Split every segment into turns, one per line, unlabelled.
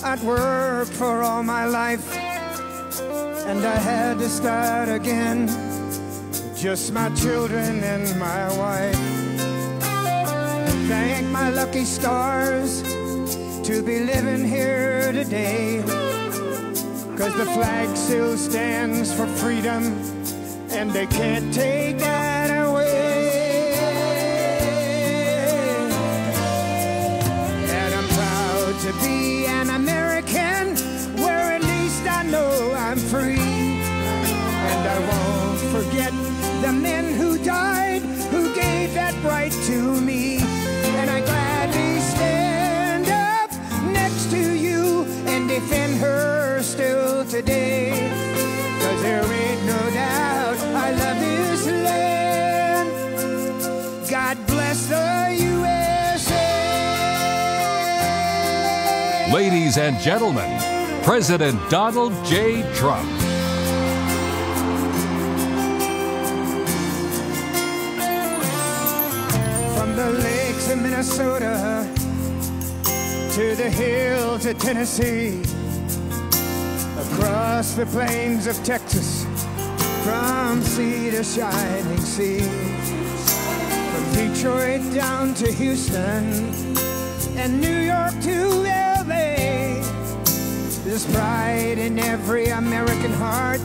I'd worked for all my life, and I had to start again. Just my children and my wife. Thank my lucky stars to be living here today, 'cause the flag still stands for freedom, and they can't take that away. And I'm proud to be an American, where at least I know I'm free. And I won't forget the men who died, who gave that right to me. And I gladly stand up next to you and defend her still today. 'Cause there ain't no doubt I love this land. God bless the USA.
Ladies and gentlemen, President Donald J. Trump.
From the lakes of Minnesota to the hills of Tennessee, across the plains of Texas, from sea to shining sea, from Detroit down to Houston and New York to LA. There's pride in every American heart,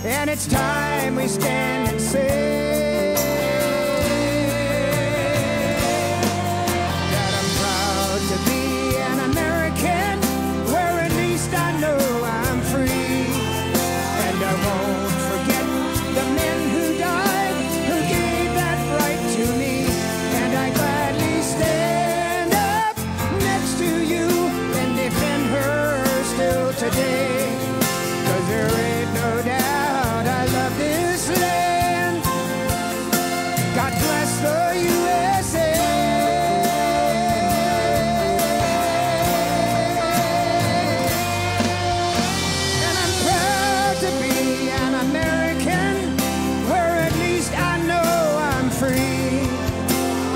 and it's time we stand and say that I'm proud to be an American, where at least I know I'm free. And I won't forget the men who died, who gave that right to me. And I gladly stand up next to you and defend her still today. 'Cause there ain't no doubt I love this land. God bless the USA. And I'm proud to be an American, where at least I know I'm free.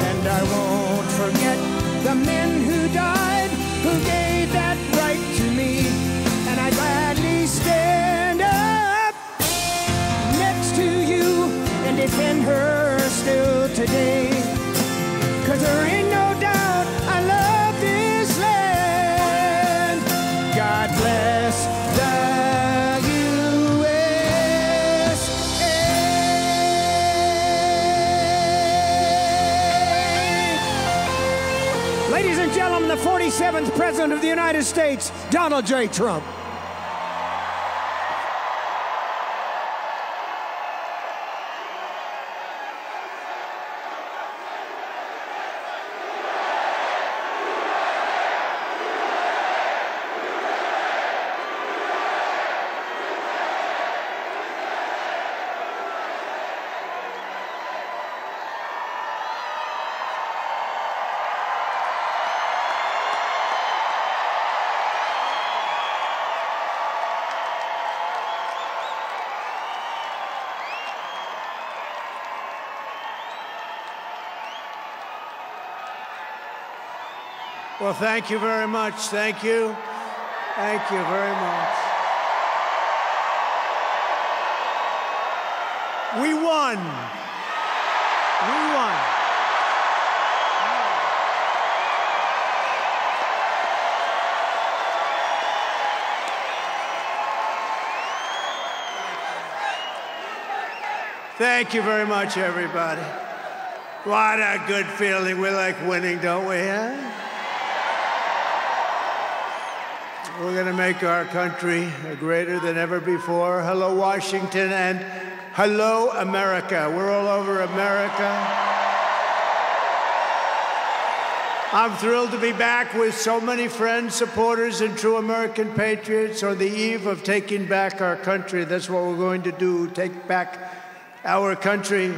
And I won't forget the men who died, who gave that right to me. And I gladly stand up next to you and defend her still today. 'Cause there ain't no doubt I love this land. God bless the USA. Ladies and gentlemen, the 47th President of the United States, Donald J. Trump.
Well, thank you very much. Thank you. Thank you very much. We won. We won. Thank you very much, everybody. What a good feeling. We like winning, don't we, huh? We're going to make our country greater than ever before. Hello, Washington, and hello, America. We're all over America. I'm thrilled to be back with so many friends, supporters, and true American patriots on the eve of taking back our country. That's what we're going to do, take back our country.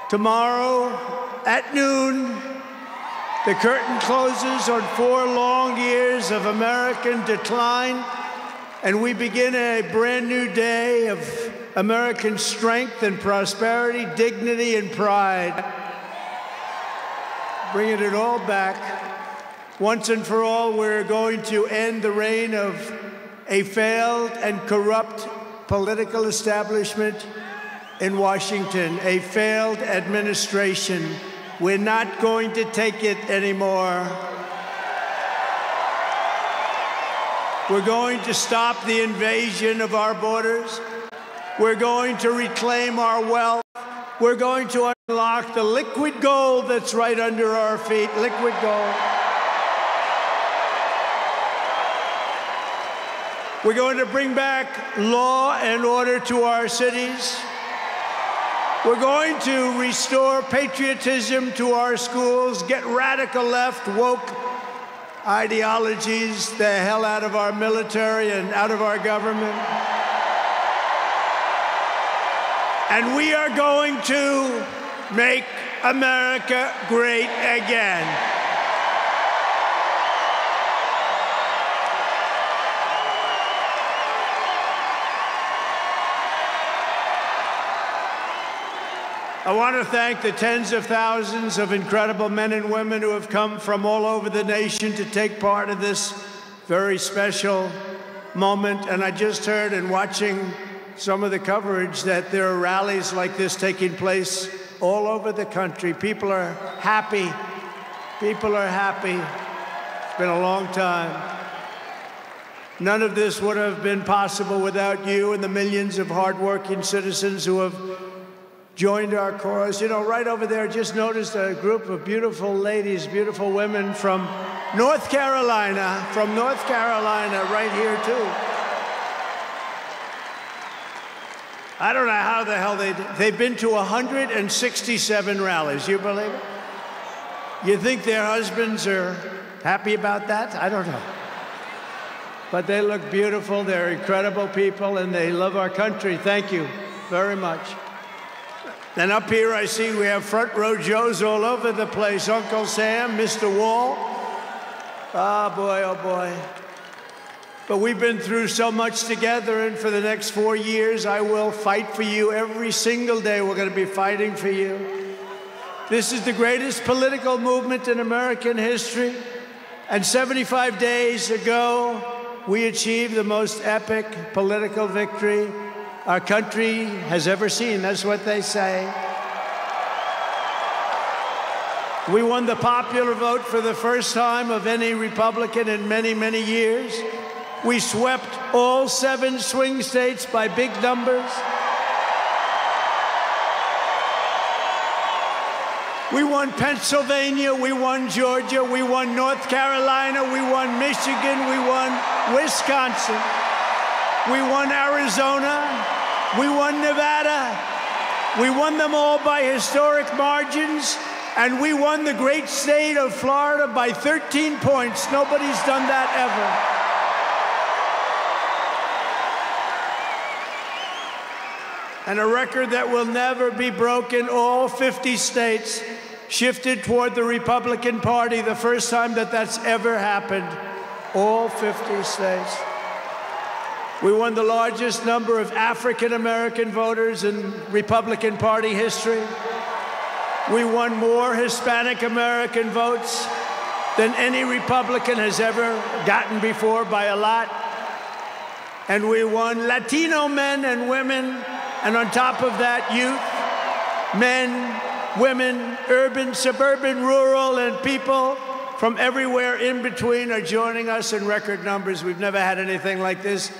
Tomorrow at noon, the curtain closes on 4 long years of American decline, and we begin a brand new day of American strength and prosperity, dignity and pride, bringing it all back Once and for all, we're going to end the reign of a failed and corrupt political establishment in Washington, a failed administration. We're not going to take it anymore. We're going to stop the invasion of our borders. We're going to reclaim our wealth. We're going to unlock the liquid gold that's right under our feet, liquid gold. We're going to bring back law and order to our cities. We're going to restore patriotism to our schools, get radical left, woke ideologies the hell out of our military and out of our government. And we are going to make America great again. I want to thank the tens of thousands of incredible men and women who have come from all over the nation to take part in this very special moment. And I just heard in watching some of the coverage that there are rallies like this taking place all over the country. People are happy. People are happy. It's been a long time. None of this would have been possible without you and the millions of hardworking citizens who have joined our cause. You know, right over there, just noticed a group of beautiful ladies, beautiful women from North Carolina, right here, too. I don't know how the hell they've been to 167 rallies. You believe it? You think their husbands are happy about that? I don't know. But they look beautiful. They're incredible people, and they love our country. Thank you very much. Then up here, I see we have front row Joes all over the place. Uncle Sam, Mr. Wall. Oh, boy, oh, boy. But we've been through so much together, and for the next 4 years, I will fight for you every single day. We're going to be fighting for you. This is the greatest political movement in American history. And 75 days ago, we achieved the most epic political victory our country has ever seen. That's what they say. We won the popular vote for the first time of any Republican in many, many years. We swept all 7 swing states by big numbers. We won Pennsylvania, we won Georgia, we won North Carolina, we won Michigan, we won Wisconsin, we won Arizona, we won Nevada. We won them all by historic margins, and we won the great state of Florida by 13 points. Nobody's done that ever. And a record that will never be broken. All 50 states shifted toward the Republican Party, the first time that that's ever happened. All 50 states. We won the largest number of African-American voters in Republican Party history. We won more Hispanic-American votes than any Republican has ever gotten before by a lot. And we won Latino men and women, and on top of that, youth, men, women, urban, suburban, rural, and people from everywhere in between are joining us in record numbers. We've never had anything like this.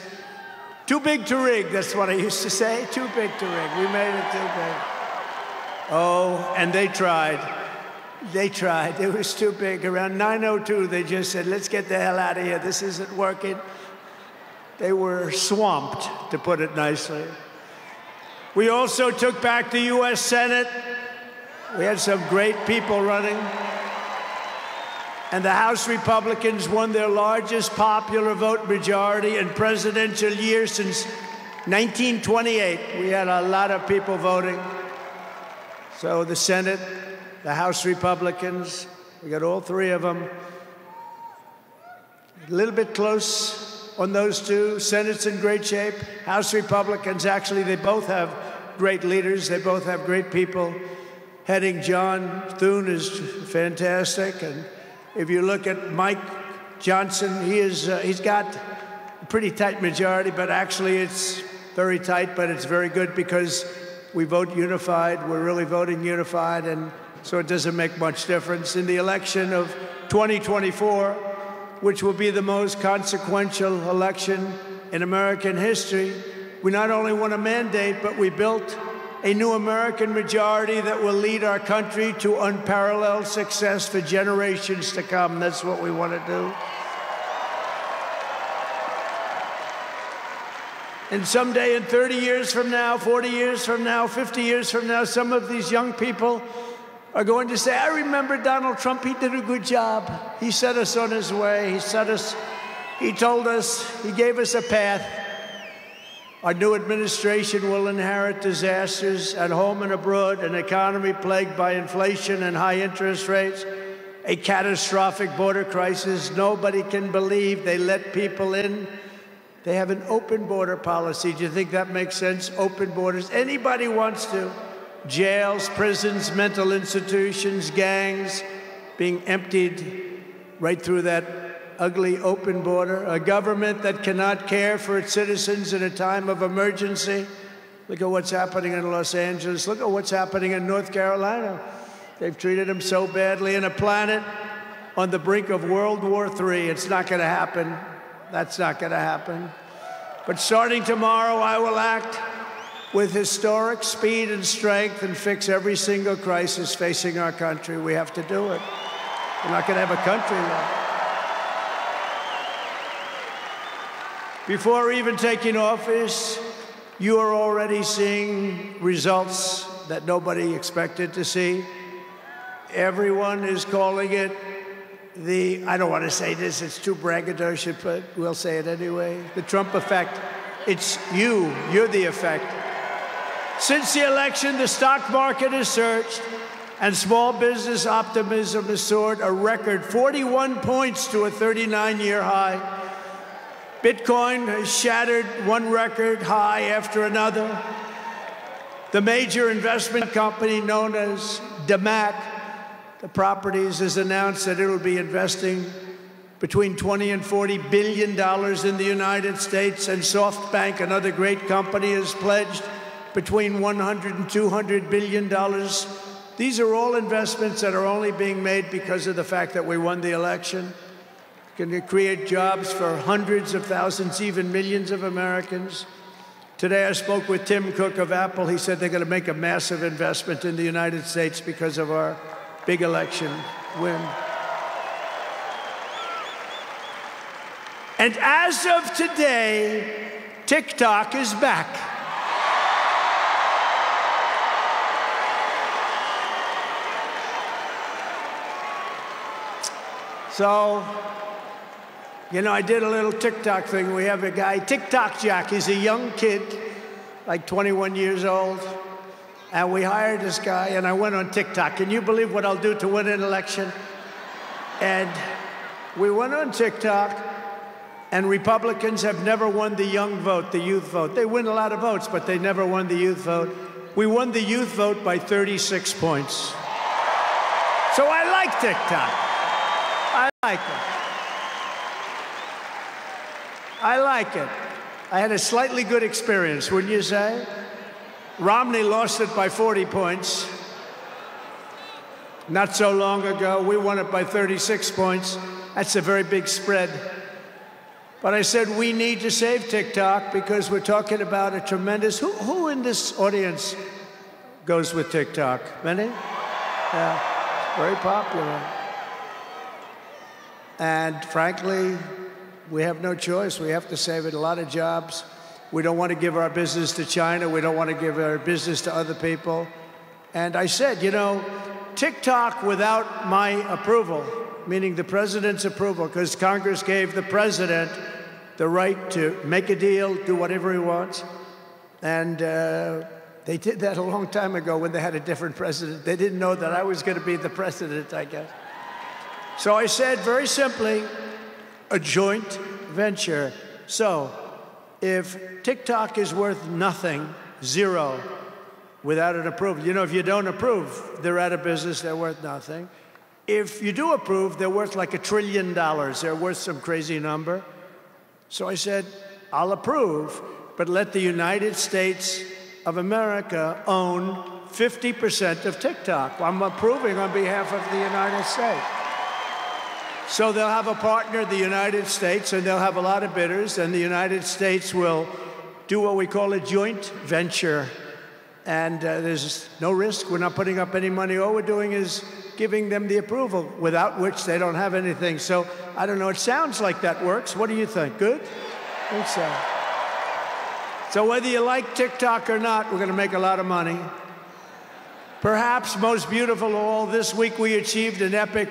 Too big to rig, that's what I used to say. Too big to rig. We made it too big. Oh, and they tried. They tried. It was too big. Around 9:02, they just said, let's get the hell out of here. This isn't working. They were swamped, to put it nicely. We also took back the U.S. Senate. We had some great people running. And the House Republicans won their largest popular vote majority in presidential year since 1928. We had a lot of people voting. So the Senate, the House Republicans, we got all 3 of them. A little bit close on those 2. Senate's in great shape. House Republicans, actually, they both have great leaders. They both have great people heading. John Thune is fantastic, and If you look at Mike Johnson, he's got a pretty tight majority, but actually it's very tight, but it's very good because we vote unified. We're really voting unified, and so it doesn't make much difference. In the election of 2024, which will be the most consequential election in American history, we not only won a mandate, but we built a new American majority that will lead our country to unparalleled success for generations to come. That's what we want to do. And someday, in 30 years from now, 40 years from now, 50 years from now, some of these young people are going to say, I remember Donald Trump, he did a good job. He set us on his way. He told us, he gave us a path. Our new administration will inherit disasters at home and abroad, an economy plagued by inflation and high interest rates, a catastrophic border crisis. Nobody can believe they let people in. They have an open border policy. Do you think that makes sense? Open borders. Anybody wants to. Jails, prisons, mental institutions, gangs being emptied right through that ugly open border, a government that cannot care for its citizens in a time of emergency. Look at what's happening in Los Angeles. Look at what's happening in North Carolina. They've treated them so badly. In a planet on the brink of World War III, it's not going to happen. That's not going to happen. But starting tomorrow, I will act with historic speed and strength and fix every single crisis facing our country. We have to do it. We're not going to have a country left. Before even taking office, you are already seeing results that nobody expected to see. Everyone is calling it I don't want to say this, it's too braggadocious, but we'll say it anyway. The Trump effect. It's you're the effect. Since the election, the stock market has surged and small business optimism has soared a record 41 points to a 39-year high. Bitcoin has shattered one record high after another. The major investment company known as DMAC, the properties, has announced that it will be investing between $20 and $40 billion in the United States, and SoftBank, another great company, has pledged between $100 and $200 billion. These are all investments that are only being made because of the fact that we won the election. Going to create jobs for hundreds of thousands, even millions of Americans. Today I spoke with Tim Cook of Apple. He said they're going to make a massive investment in the United States because of our big election win. And as of today, TikTok is back. So, you know, I did a little TikTok thing. We have a guy, TikTok Jack. He's a young kid, like 21 years old. And we hired this guy, and I went on TikTok. Can you believe what I'll do to win an election? And we went on TikTok, and Republicans have never won the young vote, the youth vote. They win a lot of votes, but they never won the youth vote. We won the youth vote by 36 points. So I like TikTok. I like it. I like it. I had a slightly good experience, wouldn't you say? Romney lost it by 40 points. Not so long ago, we won it by 36 points. That's a very big spread. But I said we need to save TikTok because we're talking about a tremendous... Who in this audience goes with TikTok? Many? Yeah, very popular. And frankly, we have no choice. We have to save it. A lot of jobs. We don't want to give our business to China. We don't want to give our business to other people. And I said, you know, TikTok without my approval, meaning the president's approval, because Congress gave the president the right to make a deal, do whatever he wants. And they did that a long time ago when they had a different president. They didn't know that I was going to be the president, I guess. So I said, very simply, a joint venture. So if TikTok is worth nothing, zero, without an approval, you know, if you don't approve, they're out of business, they're worth nothing. if you do approve, they're worth like $1 trillion. They're worth some crazy number. So I said, I'll approve, but let the United States of America own 50% of TikTok. I'm approving on behalf of the United States. So they'll have a partner, the United States, and they'll have a lot of bidders, and the United States will do what we call a joint venture. And there's no risk. We're not putting up any money. All we're doing is giving them the approval, without which they don't have anything. So I don't know. It sounds like that works. What do you think? Good? I think so. So whether you like TikTok or not, we're going to make a lot of money. Perhaps most beautiful of all, this week we achieved an epic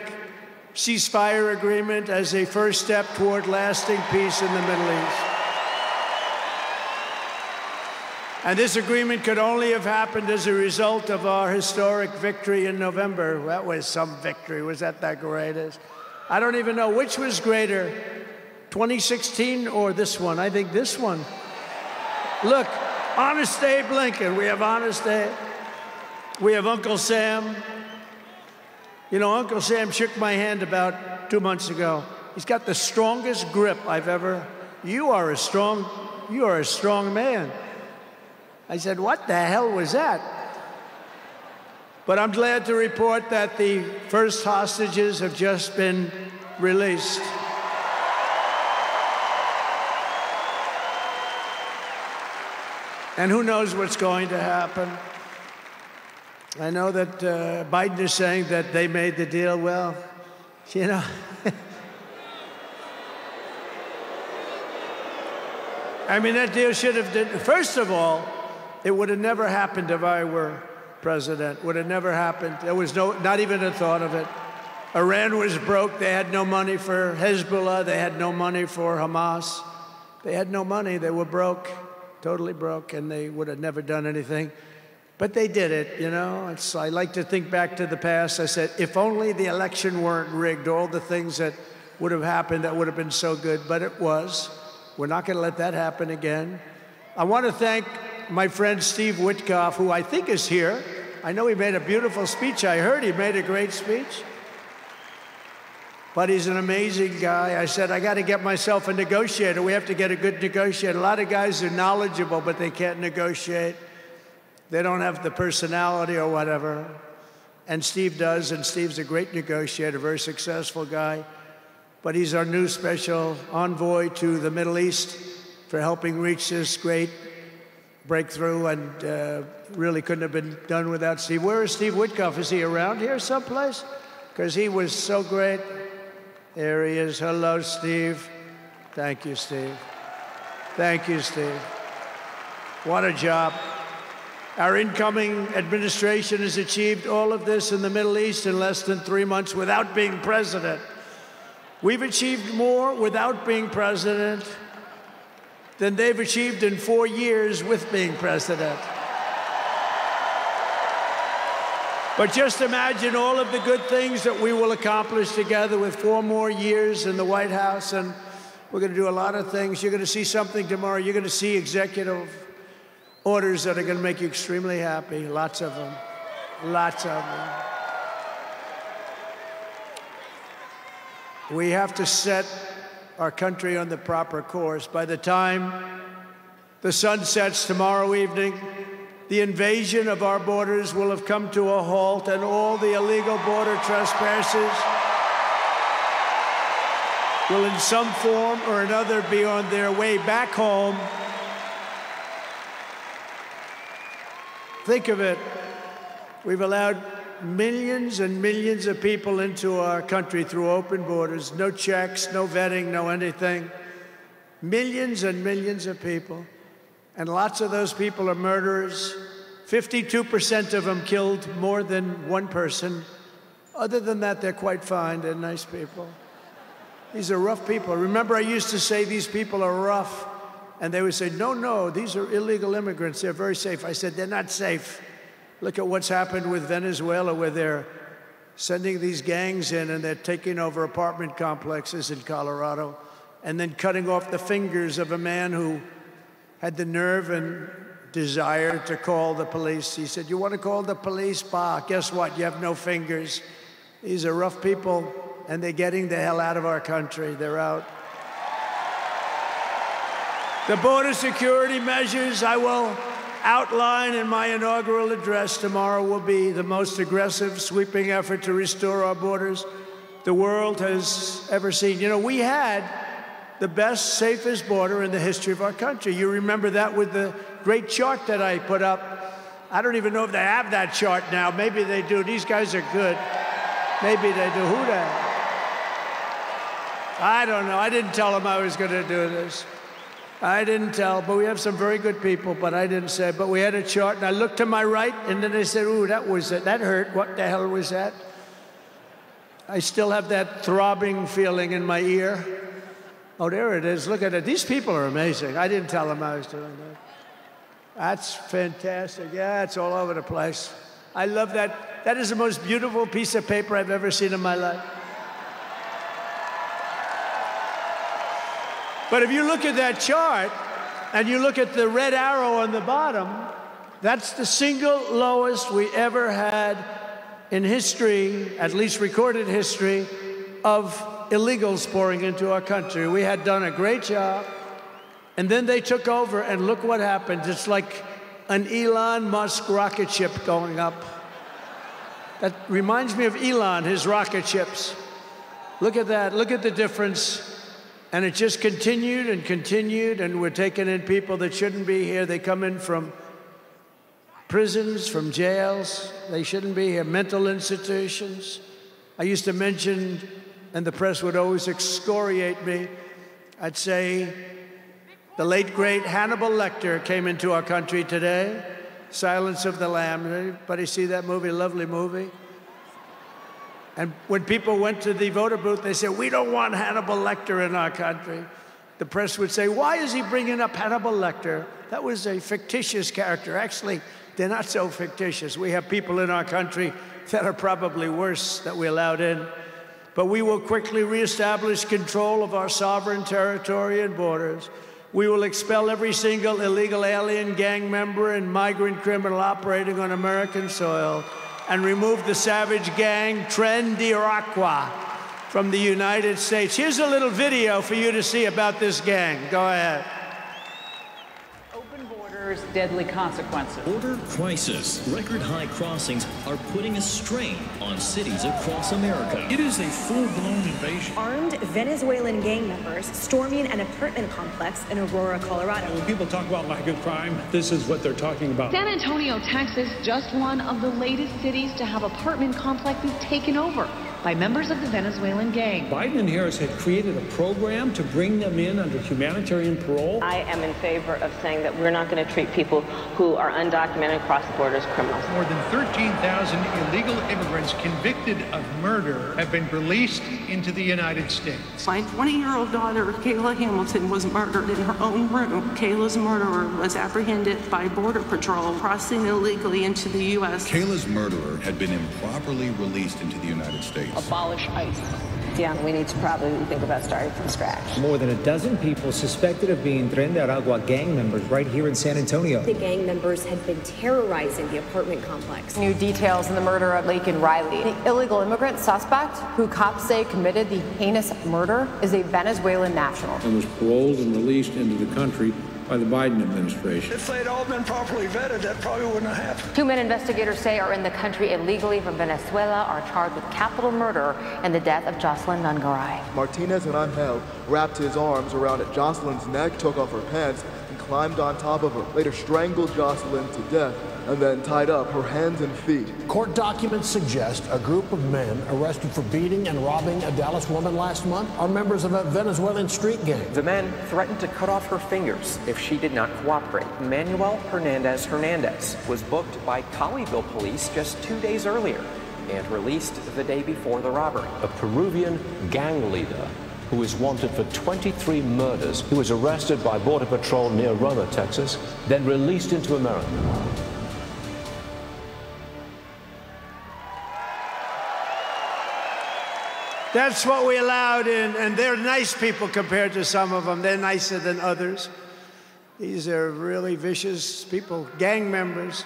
ceasefire agreement as a first step toward lasting peace in the Middle East. And this agreement could only have happened as a result of our historic victory in November. That was some victory. Was that greatest? I don't even know which was greater, 2016 or this one. I think this one. Look, Honest Abe Lincoln. We have Honest Abe. We have Uncle Sam. You know, Uncle Sam shook my hand about 2 months ago. He's got the strongest grip I've ever. You are a strong man. I said, what the hell was that? But I'm glad to report that the first hostages have just been released. And who knows what's going to happen? I know that Biden is saying that they made the deal. Well, you know. I mean, that deal should have done. First of all, it would have never happened if I were president. Would have never happened. There was not even a thought of it. Iran was broke. They had no money for Hezbollah. They had no money for Hamas. They had no money. They were broke, totally broke, and they would have never done anything. But they did it, you know. I like to think back to the past. I said, if only the election weren't rigged, all the things that would have happened, that would have been so good. But it was. We're not going to let that happen again. I want to thank my friend Steve Witkoff, who I think is here. I know he made a beautiful speech. I heard he made a great speech. But he's an amazing guy. I said, I got to get myself a negotiator. We have to get a good negotiator. A lot of guys are knowledgeable, but they can't negotiate. They don't have the personality or whatever. And Steve does, and Steve's a great negotiator, very successful guy. But he's our new special envoy to the Middle East for helping reach this great breakthrough, and really couldn't have been done without Steve. Where is Steve Witkoff? Is he around here someplace? Because he was so great. There he is. Hello, Steve. Thank you, Steve. Thank you, Steve. What a job. Our incoming administration has achieved all of this in the Middle East in less than 3 months without being president. We've achieved more without being president than they've achieved in 4 years with being president. But just imagine all of the good things that we will accomplish together with 4 more years in the White House, and we're going to do a lot of things. You're going to see something tomorrow. You're going to see executive orders that are going to make you extremely happy. Lots of them. Lots of them. We have to set our country on the proper course. By the time the sun sets tomorrow evening, the invasion of our borders will have come to a halt, and all the illegal border trespassers will in some form or another be on their way back home. Think of it. We've allowed millions and millions of people into our country through open borders, no checks, no vetting, no anything. Millions and millions of people. And lots of those people are murderers. 52% of them killed more than one person. Other than that, they're quite fine. They're nice people. These are rough people. Remember, I used to say these people are rough. And they would say, no, no, these are illegal immigrants. They're very safe. I said, they're not safe. Look at what's happened with Venezuela, where they're sending these gangs in and they're taking over apartment complexes in Colorado and then cutting off the fingers of a man who had the nerve and desire to call the police. He said, you want to call the police? Bah, guess what? You have no fingers. These are rough people, and they're getting the hell out of our country. They're out. The border security measures I will outline in my inaugural address tomorrow will be the most aggressive, sweeping effort to restore our borders the world has ever seen. You know, we had the best, safest border in the history of our country. You remember that with the great chart that I put up. I don't even know if they have that chart now. Maybe they do. These guys are good. Maybe they do. Who the? I don't know. I didn't tell them I was going to do this. I didn't tell, but we have some very good people, but I didn't say. But we had a chart, and I looked to my right, and then they said, ooh, that hurt. What the hell was that? I still have that throbbing feeling in my ear. Oh, there it is. Look at it. These people are amazing. I didn't tell them I was doing that. That's fantastic. Yeah, it's all over the place. I love that. That is the most beautiful piece of paper I've ever seen in my life. But if you look at that chart and you look at the red arrow on the bottom, that's the single lowest we ever had in history, at least recorded history, of illegals pouring into our country. We had done a great job, and then they took over, and look what happened. It's like an Elon Musk rocket ship going up. That reminds me of Elon, his rocket ships. Look at that. Look at the difference. And it just continued and continued, and we're taking in people that shouldn't be here. They come in from prisons, from jails. They shouldn't be here. Mental institutions. I used to mention, and the press would always excoriate me, I'd say the late, great Hannibal Lecter came into our country today. Silence of the Lambs. Anybody see that movie? Lovely movie. And when people went to the voter booth, they said, we don't want Hannibal Lecter in our country. The press would say, why is he bringing up Hannibal Lecter? That was a fictitious character. Actually, they're not so fictitious. We have people in our country that are probably worse that we allowed in. But we will quickly reestablish control of our sovereign territory and borders. We will expel every single illegal alien, gang member, and migrant criminal operating on American soil, and remove the savage gang Tren de Aragua from the United States. Here's a little video for you to see about this gang. Go ahead.
Open borders, deadly consequences.
Border crisis. Record high crossings are putting a strain on cities across America.
It is a full-blown invasion.
Armed Venezuelan gang members storming an apartment complex in Aurora, Colorado.
When people talk about lack of crime, this is what they're talking about.
San Antonio, Texas, just one of the latest cities to have apartment complexes taken over by members of the Venezuelan gang.
Biden and Harris had created a program to bring them in under humanitarian parole.
I am in favor of saying that we're not going to treat people who are undocumented across the border as criminals.
More than 13,000 illegal immigrants convicted of murder have been released into the United States.
My 20-year-old daughter, Kayla Hamilton, was murdered in her own room. Kayla's murderer was apprehended by Border Patrol crossing illegally into the U.S.
Kayla's murderer had been improperly released into the United States.
Abolish ICE.
Yeah, we need to probably think about starting from scratch.
More than a dozen people suspected of being Tren de Aragua gang members right here in San Antonio.
The gang members had been terrorizing the apartment complex.
New details in the murder of Laken Riley. The illegal immigrant suspect, who cops say committed the heinous murder, is a Venezuelan national.
And was paroled and released into the country by the Biden administration.
If they'd all been properly vetted, that probably wouldn't have happened.
2 men investigators say are in the country illegally from Venezuela are charged with capital murder and the death of Jocelyn Nungaray.
Martinez and Angel wrapped his arms around Jocelyn's neck, took off her pants, and climbed on top of her. Later strangled Jocelyn to death and then tied up her hands and feet.
Court documents suggest a group of men arrested for beating and robbing a Dallas woman last month are members of a Venezuelan street gang.
The men threatened to cut off her fingers if she did not cooperate. Manuel Hernandez was booked by Colleyville police just 2 days earlier and released the day before the robbery.
A Peruvian gang leader who is wanted for 23 murders, who was arrested by Border Patrol near Roma, Texas, then released into America.
That's what we allowed in, and they're nice people compared to some of them. They're nicer than others. These are really vicious people, gang members,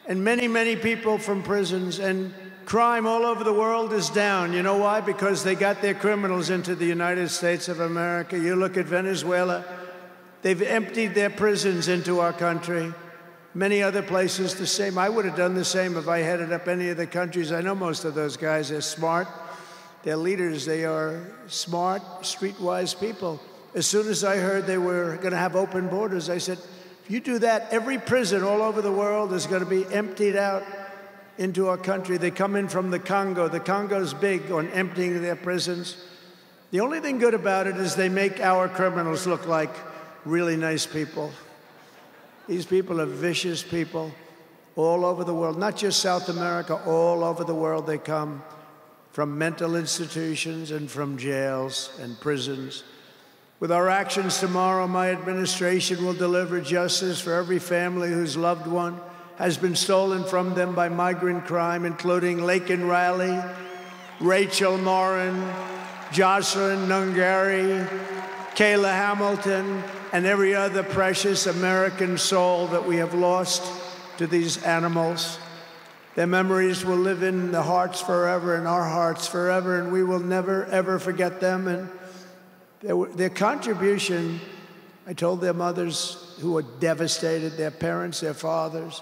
and many, many people from prisons. And crime all over the world is down. You know why? Because they got their criminals into the United States of America. You look at Venezuela, they've emptied their prisons into our country. Many other places the same. I would have done the same if I headed up any of the countries. I know most of those guys. They're smart. They're leaders. They are smart, streetwise people. As soon as I heard they were going to have open borders, I said, if you do that, every prison all over the world is going to be emptied out into our country. They come in from the Congo. The Congo's big on emptying their prisons. The only thing good about it is they make our criminals look like really nice people. These people are vicious people all over the world, not just South America, all over the world they come, from mental institutions and from jails and prisons. With our actions tomorrow, my administration will deliver justice for every family whose loved one has been stolen from them by migrant crime, including Laken Riley, Rachel Morin, Jocelyn Nungari, Kayla Hamilton, and every other precious American soul that we have lost to these animals. Their memories will live in the hearts forever, in our hearts forever, and we will never, ever forget them. And their contribution, I told their mothers who were devastated, their parents, their fathers,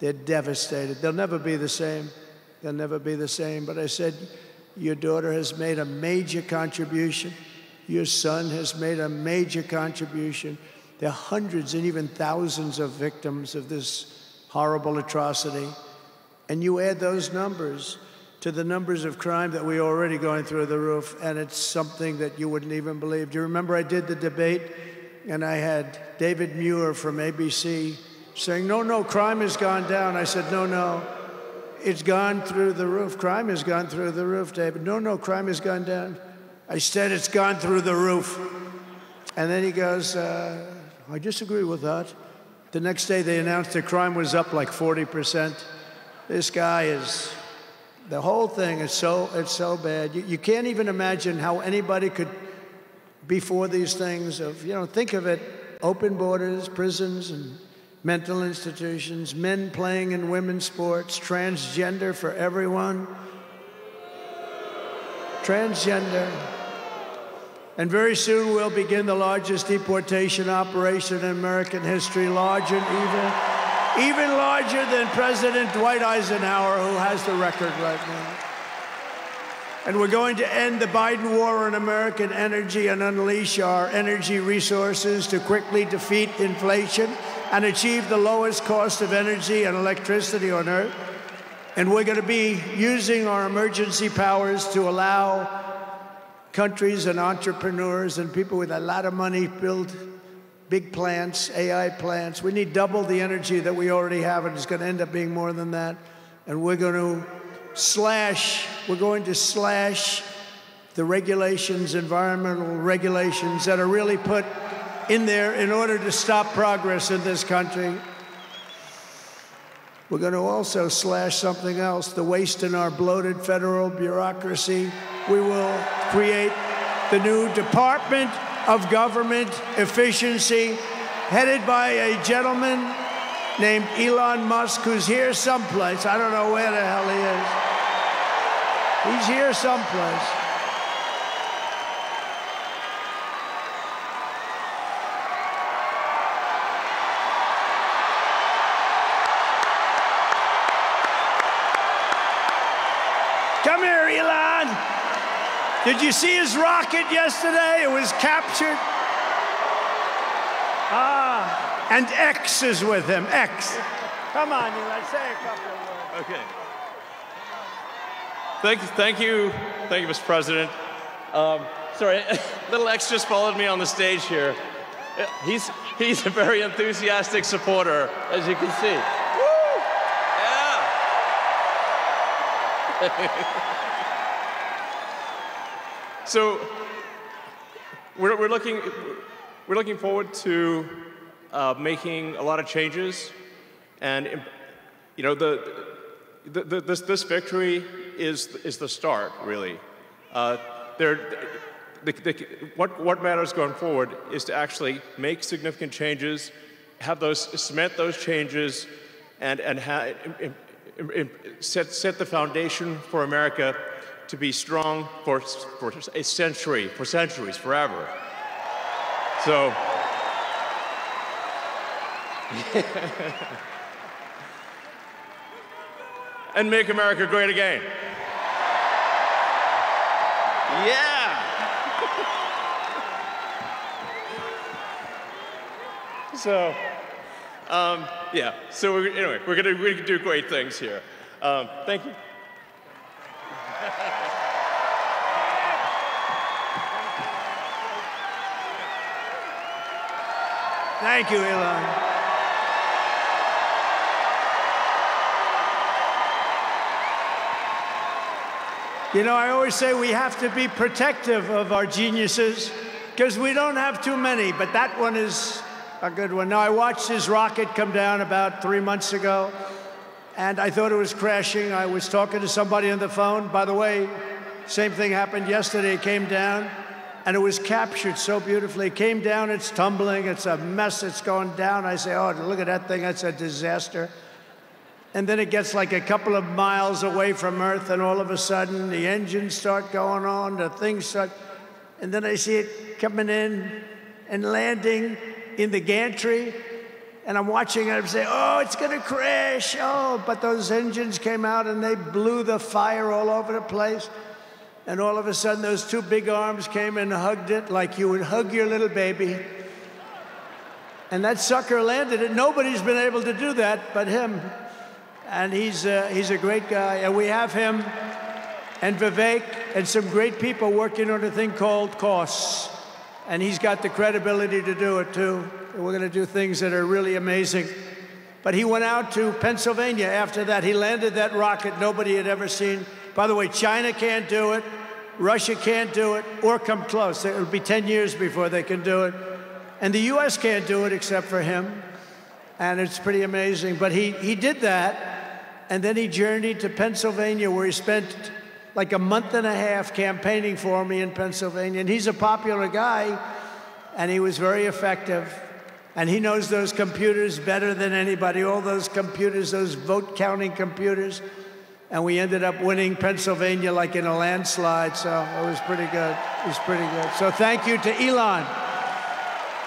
they're devastated. They'll never be the same. They'll never be the same. But I said, your daughter has made a major contribution. Your son has made a major contribution. There are hundreds and even thousands of victims of this horrible atrocity. And you add those numbers to the numbers of crime that we're already going through the roof, and it's something that you wouldn't even believe. Do you remember I did the debate, and I had David Muir from ABC saying, no, crime has gone down. I said, no, it's gone through the roof. Crime has gone through the roof, David. No, crime has gone down. I said, it's gone through the roof. And then he goes, I disagree with that. The next day they announced that crime was up like 40%. This guy is, the whole thing is so bad. You can't even imagine how anybody could be for these things of, think of it, open borders, prisons, and mental institutions, men playing in women's sports, transgender for everyone. Transgender. And very soon we'll begin the largest deportation operation in American history, larger, even larger than President Dwight Eisenhower, who has the record right now. And we're going to end the Biden war on American energy and unleash our energy resources to quickly defeat inflation and achieve the lowest cost of energy and electricity on Earth. And we're going to be using our emergency powers to allow countries and entrepreneurs and people with a lot of money build big plants, AI plants. We need double the energy that we already have, and it's going to end up being more than that. And we're going to slash the regulations, environmental regulations that are really put in there in order to stop progress in this country. We're going to also slash something else, the waste in our bloated federal bureaucracy. We will create the new Department of Government Efficiency, headed by a gentleman named Elon Musk, who's here someplace. I don't know where the hell he is. He's here someplace. Come here, Elon. Did you see his rocket yesterday? It was captured. And X is with him. X. Come on, Elon, say a couple of words.
Okay. Thank you, Mr. President. Sorry, little X just followed me on the stage here. He's a very enthusiastic supporter, as you can see. Woo! Yeah. So we're looking forward to making a lot of changes, and this victory is the start, really. What matters going forward is to actually make significant changes, cement those changes, and set the foundation for America to be strong for a century, for centuries, forever. So, and make America great again. Yeah. So, yeah. So anyway, we're gonna do great things here. Thank you.
Thank you, Elon. You know, I always say we have to be protective of our geniuses because we don't have too many, but that one is a good one. Now, I watched his rocket come down about 3 months ago, and I thought it was crashing. I was talking to somebody on the phone. By the way, same thing happened yesterday. It came down, and it was captured so beautifully. It came down, it's tumbling, it's a mess, it's going down. I say, oh, look at that thing, that's a disaster. And then it gets like a couple of miles away from Earth, and all of a sudden, the engines start going on, the things start, and then I see it coming in and landing in the gantry, and I'm watching it, I'm saying, oh, it's gonna crash, oh, but those engines came out and they blew the fire all over the place. And all of a sudden, those two big arms came and hugged it like you would hug your little baby. And that sucker landed it. Nobody's been able to do that but him. And he's a great guy. And we have him and Vivek and some great people working on a thing called costs. And he's got the credibility to do it, too. And we're going to do things that are really amazing. But he went out to Pennsylvania after that. He landed that rocket nobody had ever seen. By the way, China can't do it, Russia can't do it, or come close. It'll be 10 years before they can do it. And the US can't do it except for him. And it's pretty amazing. But he did that, and then he journeyed to Pennsylvania, where he spent like a month and a half campaigning for me in Pennsylvania. And he's a popular guy, and he was very effective. And he knows those computers better than anybody, all those computers, those vote-counting computers. And we ended up winning Pennsylvania like in a landslide, so it was pretty good. It was pretty good. So thank you to Elon.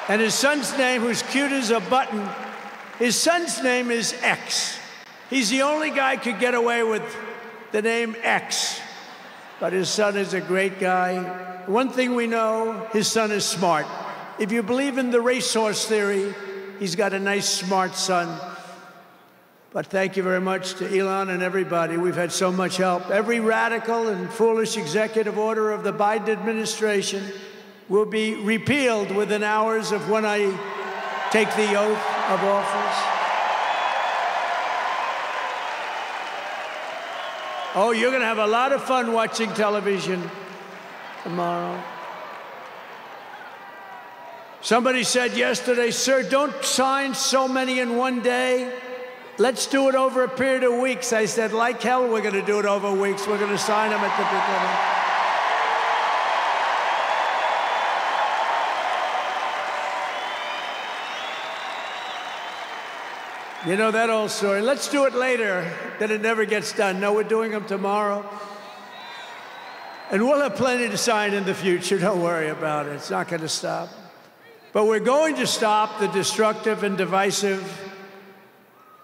And his son's name, who's cute as a button, his son's name is X. He's the only guy who could get away with the name X. But his son is a great guy. One thing we know, his son is smart. If you believe in the racehorse theory, he's got a nice, smart son. But thank you very much to Elon and everybody. We've had so much help. Every radical and foolish executive order of the Biden administration will be repealed within hours of when I take the oath of office. Oh, you're going to have a lot of fun watching television tomorrow. Somebody said yesterday, sir, don't sign so many in one day. Let's do it over a period of weeks. I said, like hell, we're going to do it over weeks. We're going to sign them at the beginning. You know that old story. Let's do it later, then it never gets done. No, we're doing them tomorrow. And we'll have plenty to sign in the future. Don't worry about it. It's not going to stop. But we're going to stop the destructive and divisive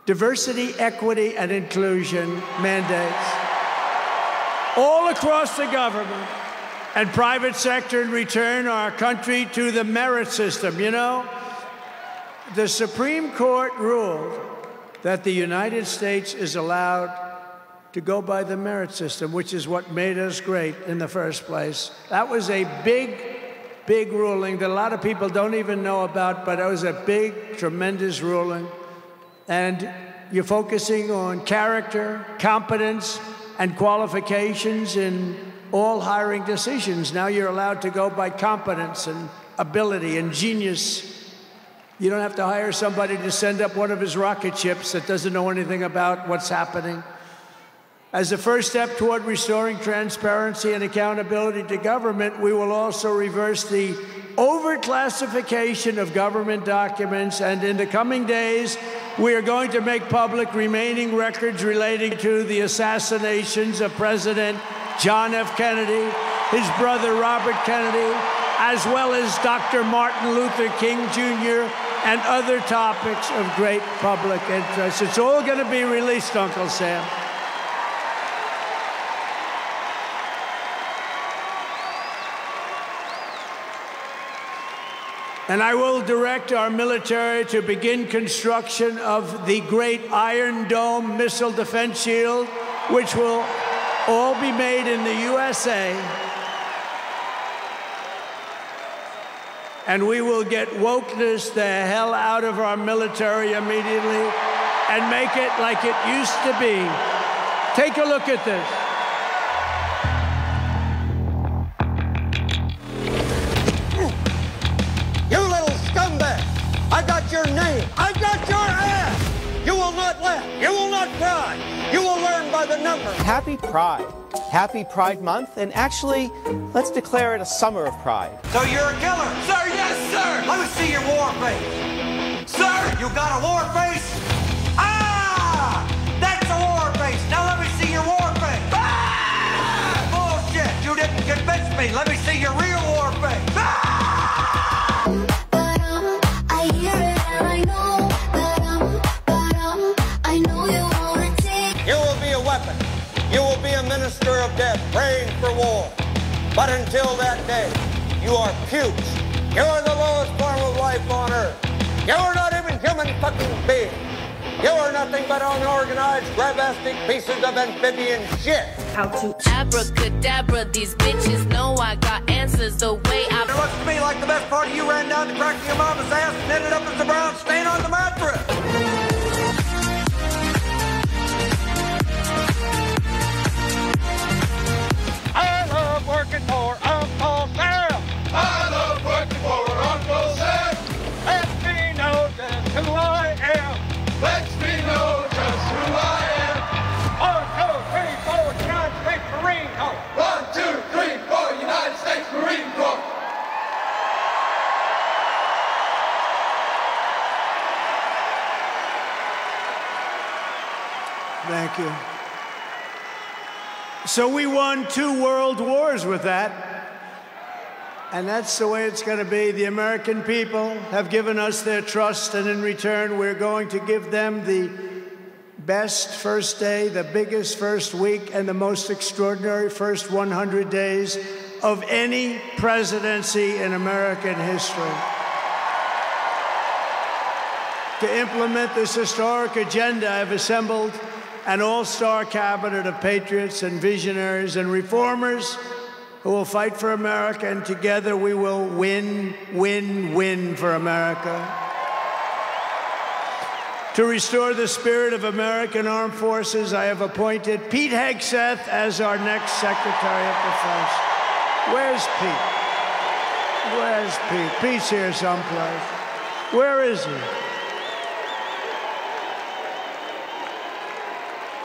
diversity, equity, and inclusion mandates all across the government and private sector and return our country to the merit system. You know, the Supreme Court ruled that the United States is allowed to go by the merit system, which is what made us great in the first place. That was a big ruling that a lot of people don't even know about, but it was a big, tremendous ruling. And you're focusing on character, competence, and qualifications in all hiring decisions. Now you're allowed to go by competence and ability and genius. You don't have to hire somebody to send up one of his rocket ships that doesn't know anything about what's happening. As a first step toward restoring transparency and accountability to government, we will also reverse the overclassification of government documents, and in the coming days, we are going to make public remaining records relating to the assassinations of President John F. Kennedy, his brother Robert Kennedy, as well as Dr. Martin Luther King Jr. and other topics of great public interest. It's all going to be released, Uncle Sam. And I will direct our military to begin construction of the great Iron Dome missile defense shield, which will all be made in the USA. And we will get wokeness the hell out of our military immediately and make it like it used to be. Take a look at this.
You little scumbag! I got your name! I got your ass! You will not laugh! You will not cry! You will learn by the numbers!
Happy Pride. Happy Pride Month, and actually, let's declare it a summer of pride.
So you're a killer? Sir, yes, sir! Let me see your war face! Sir, you got a war face? Ah! That's a war face! Now let me see your war face! Ah! Bullshit! You didn't convince me! Let me see your real war face! Ah!
I hear it and I know I know you wanna take.
You will be a weapon. You will be a minister of death, praying for war. But until that day, you are pukes. You are the lowest form of life on earth. You are not even human fucking beings. You are nothing but unorganized, grabastic pieces of amphibian shit.
How to abracadabra, these bitches know I got answers the way I...
It looks to me like the best part of you ran down the crack of your mama's ass and ended up as a brown stain on the mattress. I love working for Uncle Sam. I love working for Uncle Sam. Lets me know just who I am. Lets me know just who I am. 1, 2, 3, 4, United States Marine Corps. 1, 2, 3, 4, United States Marine Corps.
Thank you. So we won 2 world wars with that. And that's the way it's going to be. The American people have given us their trust, and in return, we're going to give them the best first day, the biggest first week, and the most extraordinary first 100 days of any presidency in American history. To implement this historic agenda, I've assembled an all-star cabinet of patriots and visionaries and reformers who will fight for America, and together we will win, win, win for America. To restore the spirit of American Armed Forces, I have appointed Pete Hegseth as our next Secretary of Defense. Where's Pete? Where's Pete? Pete's here someplace. Where is he?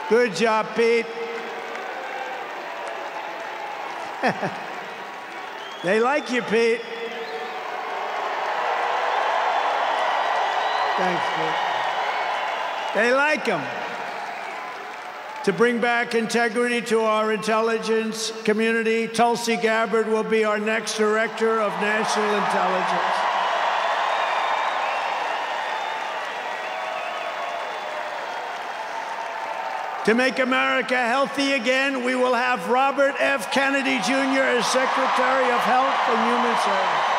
Good job, Pete. They like you, Pete. Thanks, Pete. They like him. To bring back integrity to our intelligence community, Tulsi Gabbard will be our next Director of National Intelligence. To make America healthy again, we will have Robert F. Kennedy Jr. as Secretary of Health and Human Services.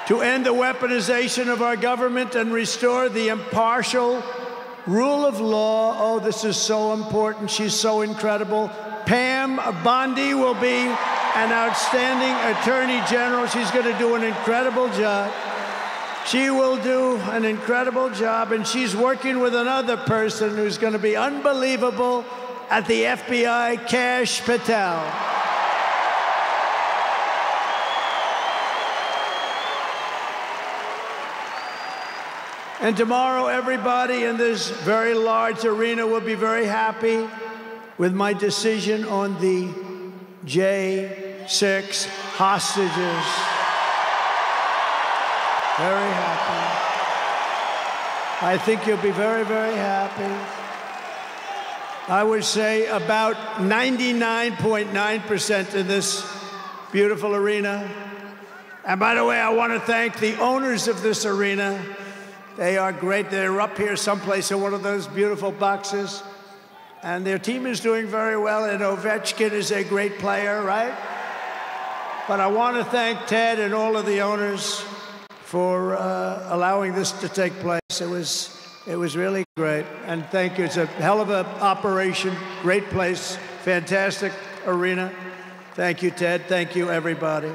To end the weaponization of our government and restore the impartial rule of law. Oh, this is so important. She's so incredible. Pam Bondi will be an outstanding Attorney General. She's going to do an incredible job. She will do an incredible job, and she's working with another person who's going to be unbelievable at the FBI, Kash Patel. And tomorrow, everybody in this very large arena will be very happy with my decision on the J 6 hostages. Very happy. I think you'll be very, very happy. I would say about 99.9% in this beautiful arena. And by the way, I want to thank the owners of this arena. They are great. They're up here someplace in one of those beautiful boxes. And their team is doing very well, and Ovechkin is a great player, right? But I want to thank Ted and all of the owners for allowing this to take place. It was really great. And thank you. It's a hell of an operation, great place, fantastic arena. Thank you, Ted. Thank you, everybody.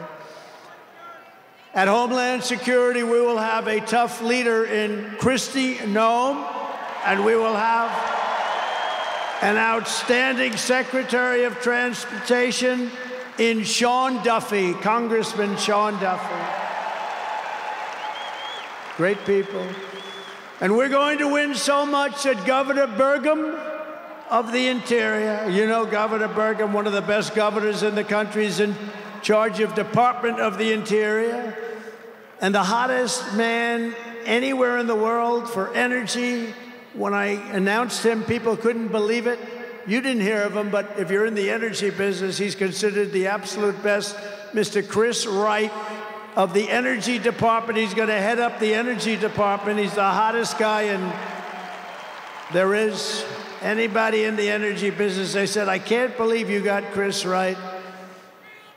At Homeland Security, we will have a tough leader in Kristi Noem, and we will have an outstanding Secretary of Transportation in Sean Duffy, Congressman Sean Duffy. Great people. And we're going to win so much that Governor Burgum of the Interior, you know Governor Burgum, one of the best governors in the country, is in charge of Department of the Interior, and the hottest man anywhere in the world for energy. When I announced him, people couldn't believe it. You didn't hear of him, but if you're in the energy business, he's considered the absolute best. Mr. Chris Wright of the Energy Department. He's going to head up the Energy Department. He's the hottest guy, and there is anybody in the energy business. They said, I can't believe you got Chris Wright.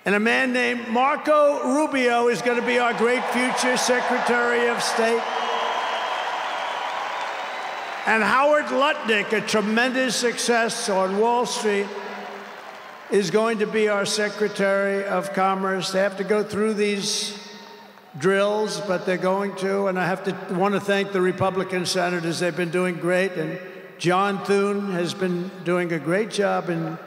And a man named Marco Rubio is going to be our great future Secretary of State. And Howard Lutnick, a tremendous success on Wall Street, is going to be our Secretary of Commerce. They have to go through these drills, but they're going to. And I want to thank the Republican senators. They've been doing great. And John Thune has been doing a great job in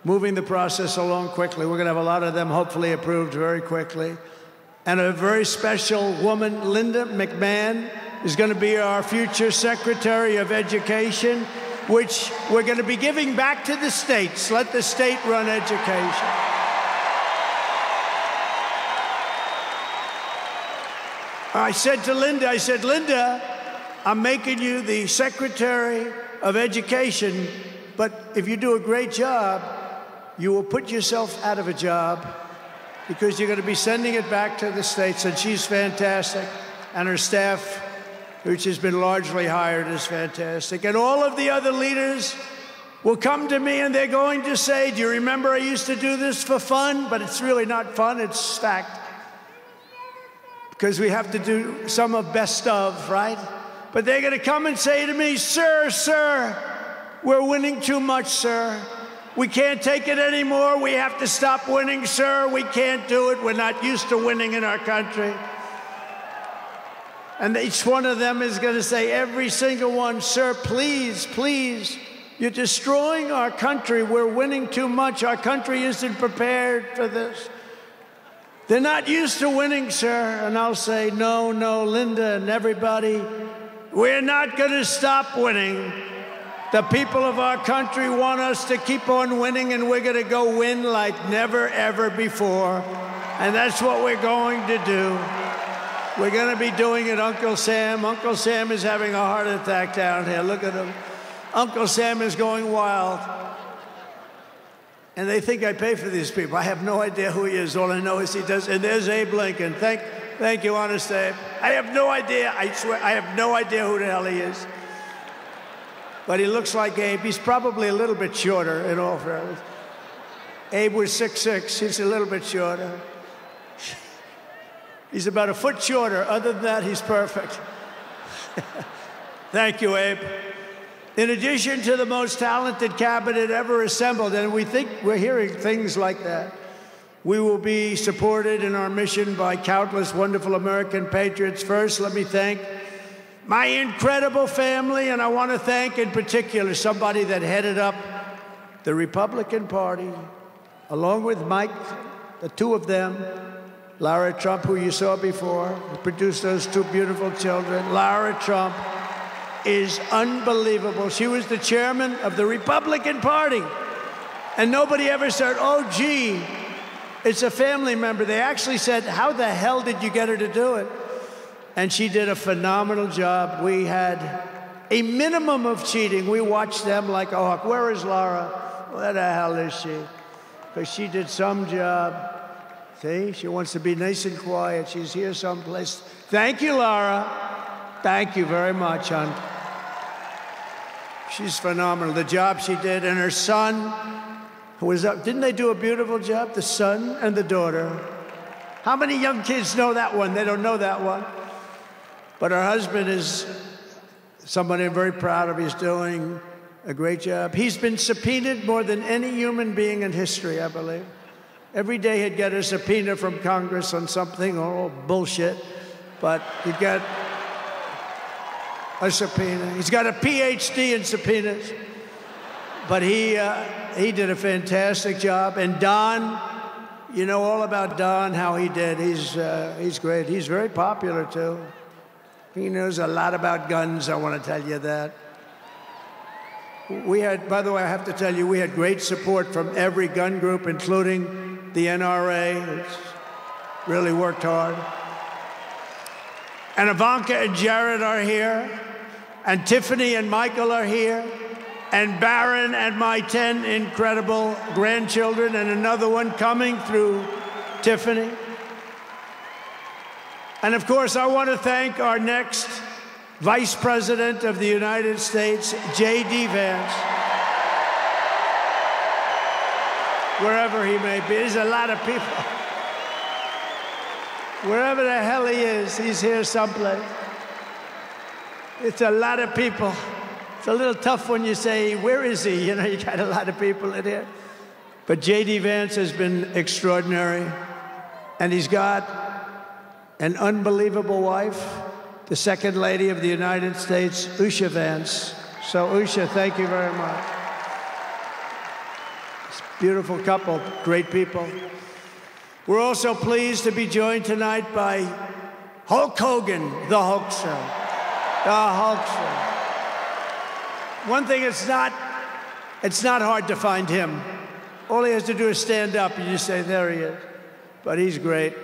moving the process along quickly. We're going to have a lot of them hopefully approved very quickly. And a very special woman, Linda McMahon, is going to be our future Secretary of Education, which we're going to be giving back to the states. Let the state run education. I said to Linda, Linda, I'm making you the Secretary of Education, but if you do a great job, you will put yourself out of a job because you're going to be sending it back to the states. And she's fantastic. And her staff, which has been largely hired, is fantastic. And all of the other leaders will come to me and they're going to say, do you remember I used to do this for fun? But it's really not fun, it's fact. Because we have to do some of best of, right? But they're going to come and say to me, sir, we're winning too much, sir. We can't take it anymore. We have to stop winning, sir. We can't do it. We're not used to winning in our country. And each one of them is going to say, every single one, sir, please, please, you're destroying our country. We're winning too much. Our country isn't prepared for this. They're not used to winning, sir. And I'll say, no, Linda and everybody, we're not going to stop winning. The people of our country want us to keep on winning, and we're going to go win like never, ever before. And that's what we're going to do. We're going to be doing it, Uncle Sam. Uncle Sam is having a heart attack down here. Look at him. Uncle Sam is going wild. And they think I pay for these people. I have no idea who he is. All I know is he does. And there's Abe Lincoln. Thank you, honest Abe. I have no idea. I swear, I have no idea who the hell he is. But he looks like Abe. He's probably a little bit shorter, in all fairness. Abe was 6'6". He's a little bit shorter. He's about a foot shorter. Other than that, he's perfect. Thank you, Abe. In addition to the most talented cabinet ever assembled, and we're hearing things like that, we will be supported in our mission by countless wonderful American patriots. First, let me thank my incredible family, and I want to thank in particular somebody that headed up the Republican Party, along with Mike, the two of them, Lara Trump, who you saw before, who produced those two beautiful children. Lara Trump is unbelievable. She was the chairman of the Republican Party. And nobody ever said, oh, gee, It's a family member. They actually said, how the hell did you get her to do it? And she did a phenomenal job. We had a minimum of cheating. We watched them like a hawk. Where is Laura? Where the hell is she? Because she did some job. See, she wants to be nice and quiet. She's here someplace. Thank you, Laura. Thank you very much, hon. She's phenomenal. The job she did, and her son, who was up. Didn't they do a beautiful job? The son and the daughter. How many young kids know that one? They don't know that one. But her husband is somebody I'm very proud of. He's doing a great job. He's been subpoenaed more than any human being in history, I believe. Every day he'd get a subpoena from Congress on something, oh, bullshit. But he'd get a subpoena. He's got a PhD in subpoenas. But he did a fantastic job. And Don, you know all about Don, how he did. He's great. He's very popular, too. He knows a lot about guns, I want to tell you that. We had, by the way, I have to tell you, we had great support from every gun group, including the NRA, which really worked hard. And Ivanka and Jared are here, and Tiffany and Michael are here, and Barron and my 10 incredible grandchildren, and another one coming through Tiffany. And of course, I want to thank our next Vice President of the United States, J.D. Vance. Wherever he may be, there's a lot of people. Wherever the hell he is, he's here someplace. It's a lot of people. It's a little tough when you say, where is he? You know, you got a lot of people in here. But J.D. Vance has been extraordinary. And he's got an unbelievable wife, the Second Lady of the United States, Usha Vance. So, Usha, thank you very much. It's a beautiful couple, great people. We're also pleased to be joined tonight by Hulk Hogan, the Hulkster. The Hulkster. One thing, it's not hard to find him. All he has to do is stand up and you say, there he is. But he's great.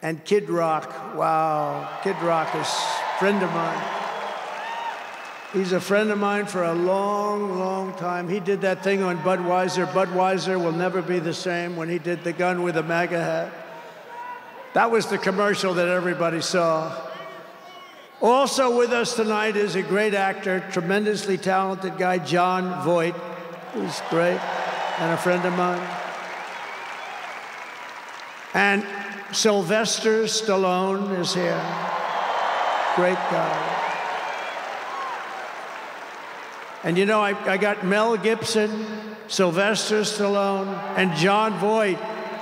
And Kid Rock, wow, Kid Rock is a friend of mine. He's a friend of mine for a long, long time. He did that thing on Budweiser. Budweiser will never be the same, when he did the gun with the MAGA hat. That was the commercial that everybody saw. Also with us tonight is a great actor, tremendously talented guy, Jon Voight, who's great, and a friend of mine. And Sylvester Stallone is here. Great guy. And you know, I got Mel Gibson, Sylvester Stallone, and Jon Voight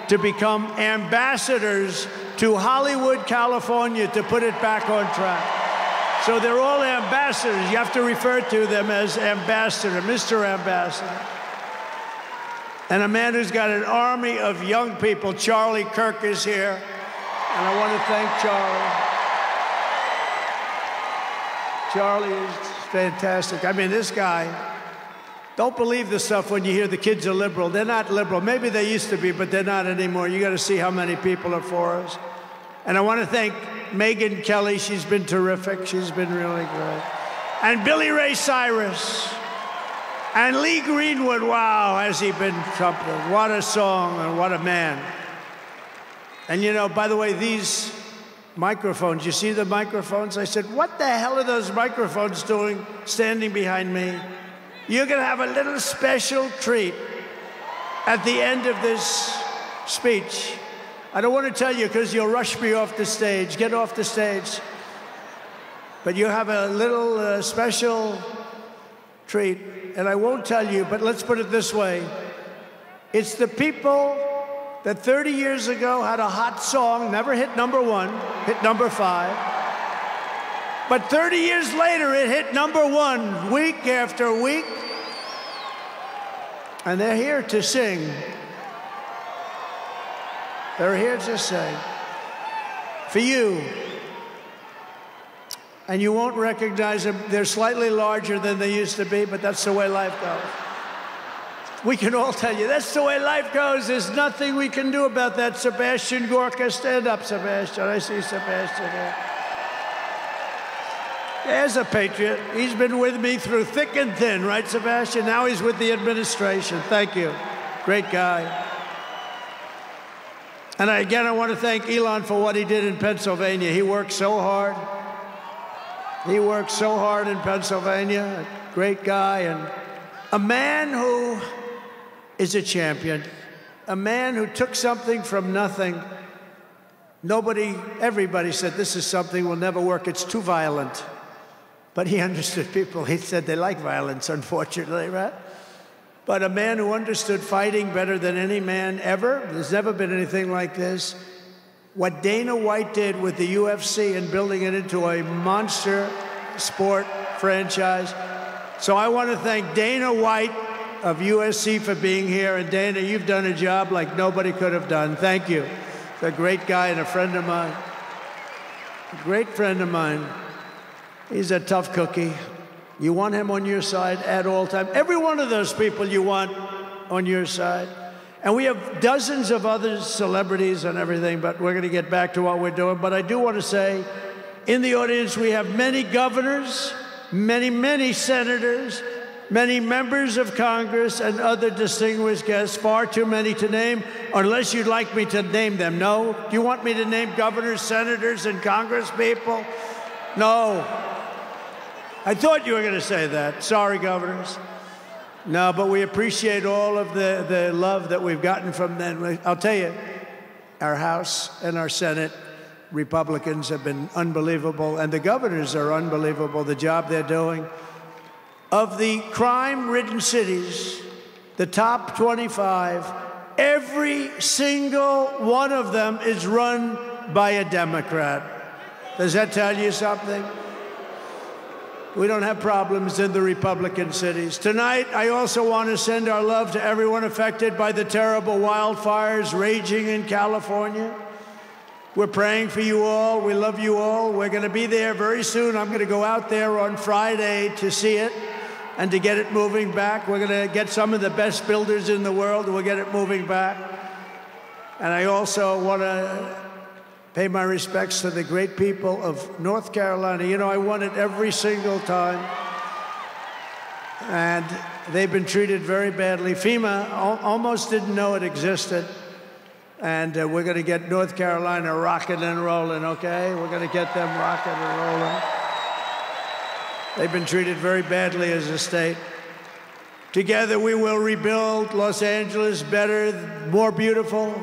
to become ambassadors to Hollywood, California, to put it back on track. So they're all ambassadors. You have to refer to them as ambassador, Mr. Ambassador. And a man who's got an army of young people, Charlie Kirk, is here. And I want to thank Charlie. Charlie is fantastic. I mean, this guy, don't believe this stuff when you hear the kids are liberal. They're not liberal. Maybe they used to be, but they're not anymore. You got to see how many people are for us. And I want to thank Megyn Kelly. She's been terrific. She's been really great. And Billy Ray Cyrus. And Lee Greenwood, wow, has he been something. What a song and what a man. And you know, by the way, these microphones, you see the microphones? I said, what the hell are those microphones doing standing behind me? You're going to have a little special treat at the end of this speech. I don't want to tell you because you'll rush me off the stage. Get off the stage. But you have a little special treat. And I won't tell you, but let's put it this way. It's the people that 30 years ago had a hot song, never hit #1, hit #5. But 30 years later, it hit #1 week after week. And they're here to sing. They're here to sing. For you. And you won't recognize them. They're slightly larger than they used to be, but that's the way life goes. We can all tell you, that's the way life goes. There's nothing we can do about that. Sebastian Gorka, stand up, Sebastian. I see Sebastian here. There's a patriot. He's been with me through thick and thin, right, Sebastian? Now he's with the administration. Thank you. Great guy. And again, I want to thank Elon for what he did in Pennsylvania. He worked so hard. He worked so hard in Pennsylvania. A great guy and a man who is a champion. A man who took something from nothing. Everybody said, this is something will never work. It's too violent. But he understood people. He said they like violence, unfortunately, right? But a man who understood fighting better than any man ever. There's never been anything like this. What Dana White did with the UFC and building it into a monster sport franchise. So I want to thank Dana White of USC for being here. And Dana, you've done a job like nobody could have done. Thank you. He's a great guy and a friend of mine. A great friend of mine. He's a tough cookie. You want him on your side at all times. Every one of those people you want on your side. And we have dozens of other celebrities and everything, but we're going to get back to what we're doing. But I do want to say, in the audience, we have many governors, many senators, many members of Congress, and other distinguished guests, far too many to name, unless you'd like me to name them. No? Do you want me to name governors, senators, and Congress people? No. I thought you were going to say that. Sorry, governors. No, but we appreciate all of the love that we've gotten from them. I'll tell you, our House and our Senate Republicans have been unbelievable, and the governors are unbelievable, the job they're doing. Of the crime-ridden cities, the top 25, every single one of them is run by a Democrat. Does that tell you something? We don't have problems in the Republican cities. Tonight, I also want to send our love to everyone affected by the terrible wildfires raging in California. We're praying for you all. We love you all. We're going to be there very soon. I'm going to go out there on Friday to see it and to get it moving back. We're going to get some of the best builders in the world. We'll get it moving back. And I also want to pay my respects to the great people of North Carolina. You know, I won it every single time. And they've been treated very badly. FEMA almost didn't know it existed. And we're going to get North Carolina rocking and rolling, okay? We're going to get them rocking and rolling. They've been treated very badly as a state. Together we will rebuild Los Angeles better, more beautiful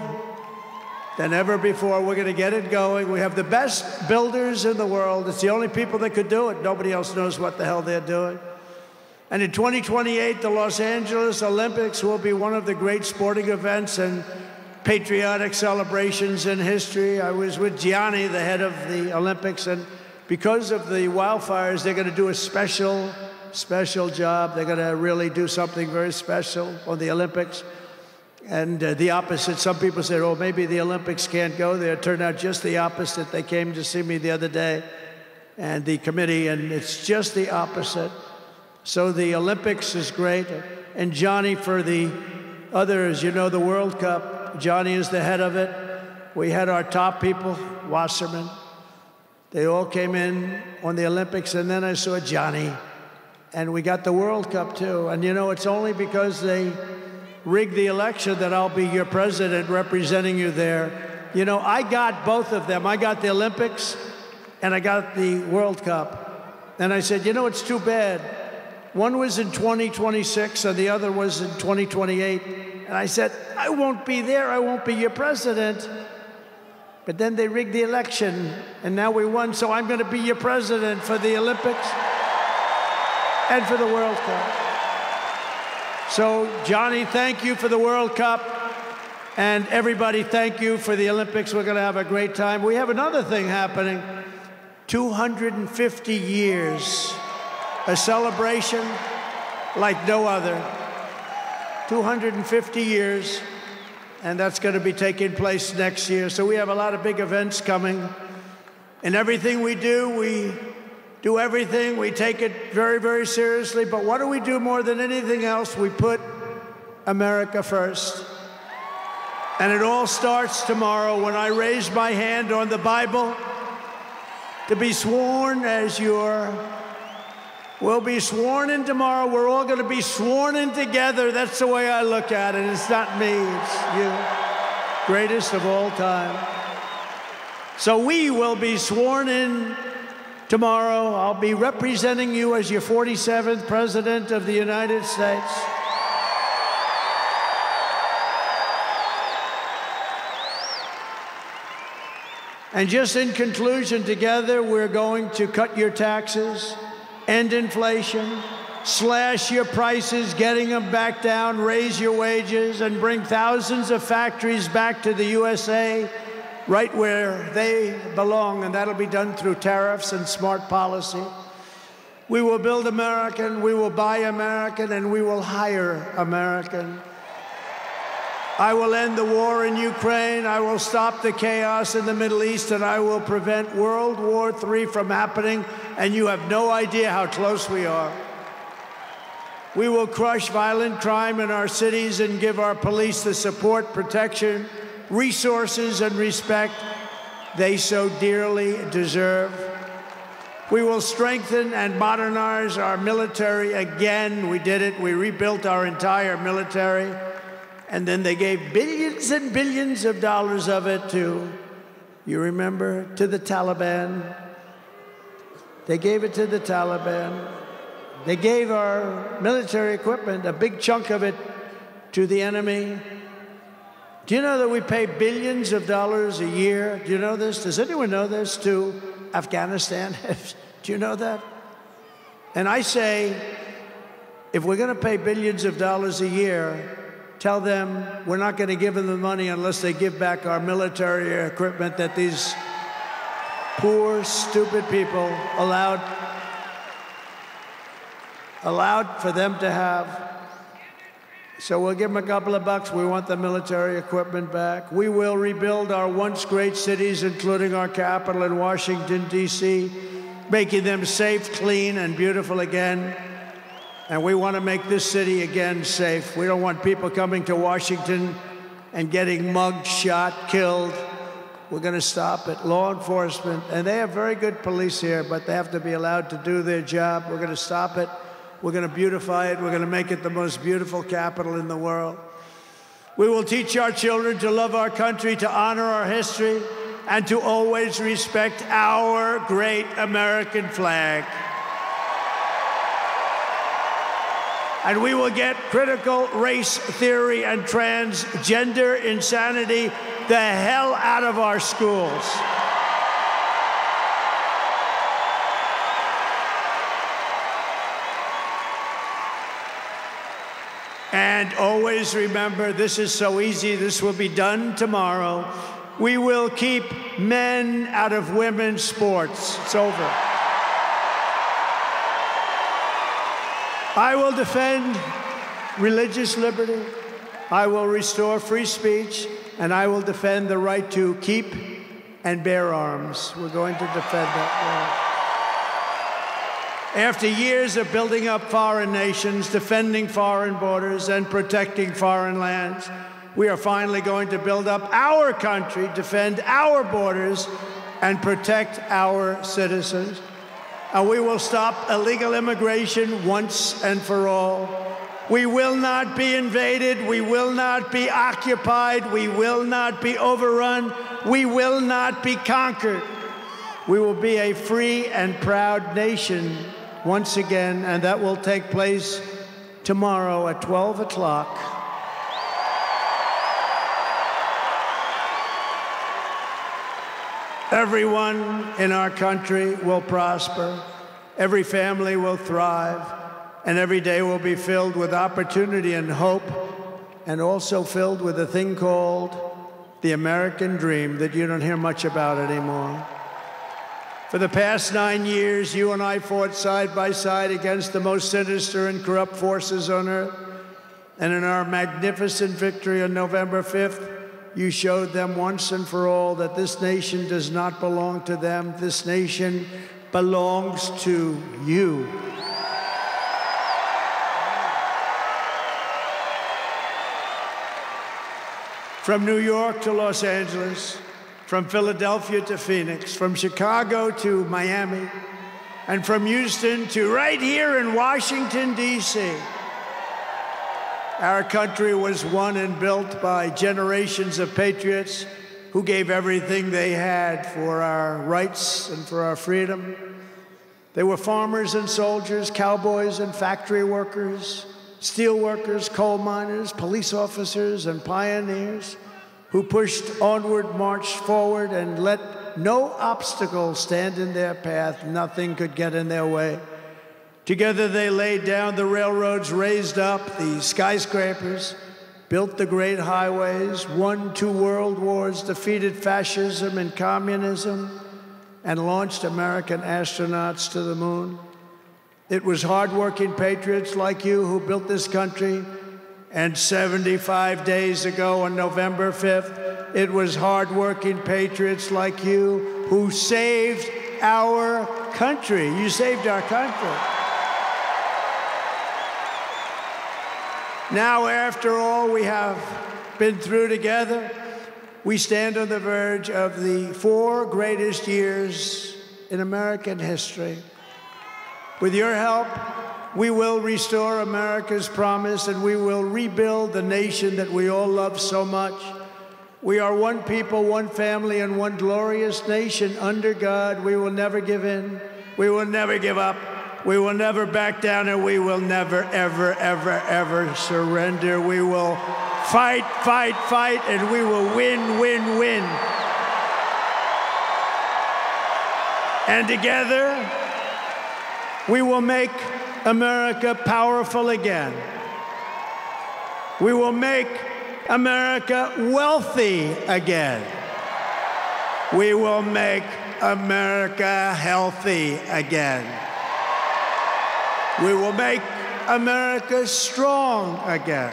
than ever before. We're going to get it going. We have the best builders in the world. It's the only people that could do it. Nobody else knows what the hell they're doing. And in 2028, the Los Angeles Olympics will be one of the great sporting events and patriotic celebrations in history. I was with Gianni, the head of the Olympics, and because of the wildfires, they're going to do a special job. They're going to really do something very special on the Olympics. And the opposite, some people said, oh, maybe the Olympics can't go there. It turned out just the opposite. They came to see me the other day, and the committee, and it's just the opposite. So the Olympics is great. And Johnny, for the others, you know, the World Cup, Johnny is the head of it. We had our top people, Wasserman. They all came in on the Olympics, and then I saw Johnny. And we got the World Cup, too. And, you know, it's only because they rigged the election that I'll be your president representing you there. You know, I got both of them. I got the Olympics, and I got the World Cup. And I said, you know, it's too bad. One was in 2026, and the other was in 2028. And I said, I won't be there. I won't be your president. But then they rigged the election, and now we won, so I'm going to be your president for the Olympics and for the World Cup. So, Johnny, thank you for the World Cup. And everybody, thank you for the Olympics. We're going to have a great time. We have another thing happening. 250 years. A celebration like no other. 250 years. And that's going to be taking place next year. So we have a lot of big events coming. And everything we do everything. We take it very, very seriously. But what do we do more than anything else? We put America first. And it all starts tomorrow when I raise my hand on the Bible to be sworn as we'll be sworn in tomorrow. We're all going to be sworn in together. That's the way I look at it. It's not me, it's you. Greatest of all time. So we will be sworn in tomorrow. I'll be representing you as your 47th President of the United States. And just in conclusion, together, we're going to cut your taxes, end inflation, slash your prices, getting them back down, raise your wages, and bring thousands of factories back to the USA, right where they belong, and that'll be done through tariffs and smart policy. We will build American, we will buy American, and we will hire American. I will end the war in Ukraine, I will stop the chaos in the Middle East, and I will prevent World War III from happening, and you have no idea how close we are. We will crush violent crime in our cities and give our police the support, protection, resources, and respect they so dearly deserve. We will strengthen and modernize our military again. We did it. We rebuilt our entire military. And then they gave billions and billions of dollars of it to, you remember, to the Taliban. They gave it to the Taliban. They gave our military equipment, a big chunk of it, to the enemy. Do you know that we pay billions of dollars a year? Do you know this? Does anyone know this? To Afghanistan? Do you know that? And I say, if we're going to pay billions of dollars a year, tell them we're not going to give them the money unless they give back our military equipment that these poor, stupid people allowed for them to have. So we'll give them a couple of bucks. We want the military equipment back. We will rebuild our once great cities, including our capital in Washington, D.C., making them safe, clean, and beautiful again. And we want to make this city again safe. We don't want people coming to Washington and getting mugged, shot, killed. We're going to stop it. Law enforcement, and they have very good police here, but they have to be allowed to do their job. We're going to stop it. We're going to beautify it. We're going to make it the most beautiful capital in the world. We will teach our children to love our country, to honor our history, and to always respect our great American flag. And we will get critical race theory and transgender insanity the hell out of our schools. And always remember, this is so easy, this will be done tomorrow. We will keep men out of women's sports. It's over. I will defend religious liberty. I will restore free speech, and I will defend the right to keep and bear arms. We're going to defend that right. After years of building up foreign nations, defending foreign borders, and protecting foreign lands, we are finally going to build up our country, defend our borders, and protect our citizens. And we will stop illegal immigration once and for all. We will not be invaded. We will not be occupied. We will not be overrun. We will not be conquered. We will be a free and proud nation once again, and that will take place tomorrow at 12 o'clock. Everyone in our country will prosper, every family will thrive, and every day will be filled with opportunity and hope, and also filled with a thing called the American dream that you don't hear much about anymore. For the past 9 years, you and I fought side by side against the most sinister and corrupt forces on earth, and in our magnificent victory on November 5th, you showed them once and for all that this nation does not belong to them. This nation belongs to you. From New York to Los Angeles, from Philadelphia to Phoenix, from Chicago to Miami, and from Houston to right here in Washington, D.C. Our country was won and built by generations of patriots who gave everything they had for our rights and for our freedom. They were farmers and soldiers, cowboys and factory workers, steel workers, coal miners, police officers, and pioneers who pushed onward, marched forward, and let no obstacle stand in their path. Nothing could get in their way. Together they laid down the railroads, raised up the skyscrapers, built the great highways, won 2 world wars, defeated fascism and communism, and launched American astronauts to the moon. It was hardworking patriots like you who built this country. And 75 days ago, on November 5th, it was hardworking patriots like you who saved our country. You saved our country. Now, after all we have been through together, we stand on the verge of the 4 greatest years in American history. With your help, we will restore America's promise, and we will rebuild the nation that we all love so much. We are one people, one family, and one glorious nation under God. We will never give in. We will never give up. We will never back down, and we will never, ever, ever, ever surrender. We will fight, fight, fight, and we will win, win, win. And together, we will make America powerful again. We will make America wealthy again. We will make America healthy again. We will make America strong again.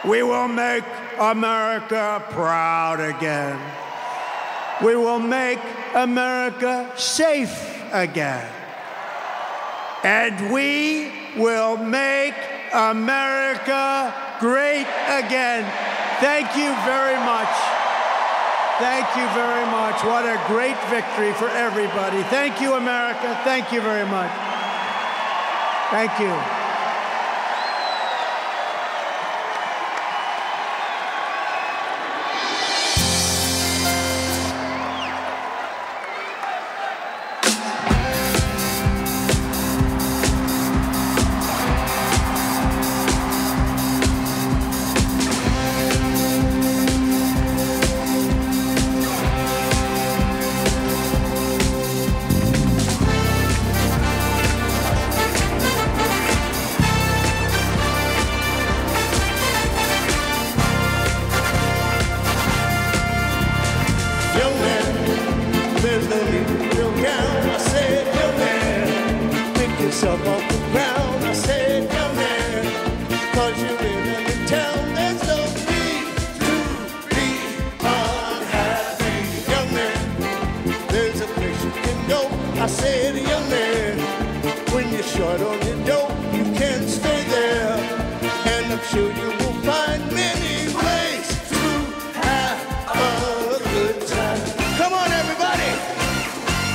We will make America proud again. We will make America safe again. And we will make America great again. Thank you very much. Thank you very much. What a great victory for everybody. Thank you, America. Thank you very much. Thank you.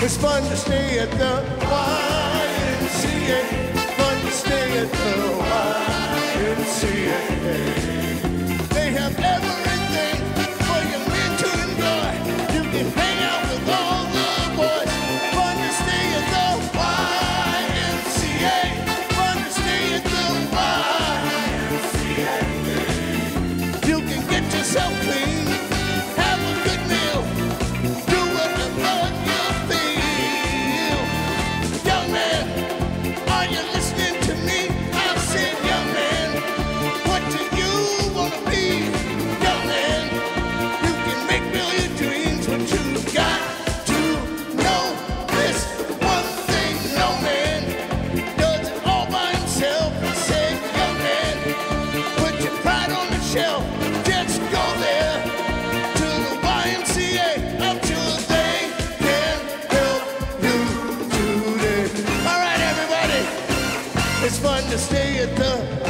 It's fun to stay at the YMCA. Fun to stay at the YMCA. They have everything for your men to enjoy. You can hang out with all the boys. Fun to stay at the YMCA. Fun to stay at the YMCA. You can get yourself clean. Have a good meal. Do whatever you feel. Young man, are you listening to me? I said, young man, what do you want to be? Young man, you can make real your dreams, but you've got to know this one thing. No man does it all by himself. I said, young man, put your pride on the shelf. Just go there to the YMCA until they can help you today. All right, everybody, it's fun to stay at the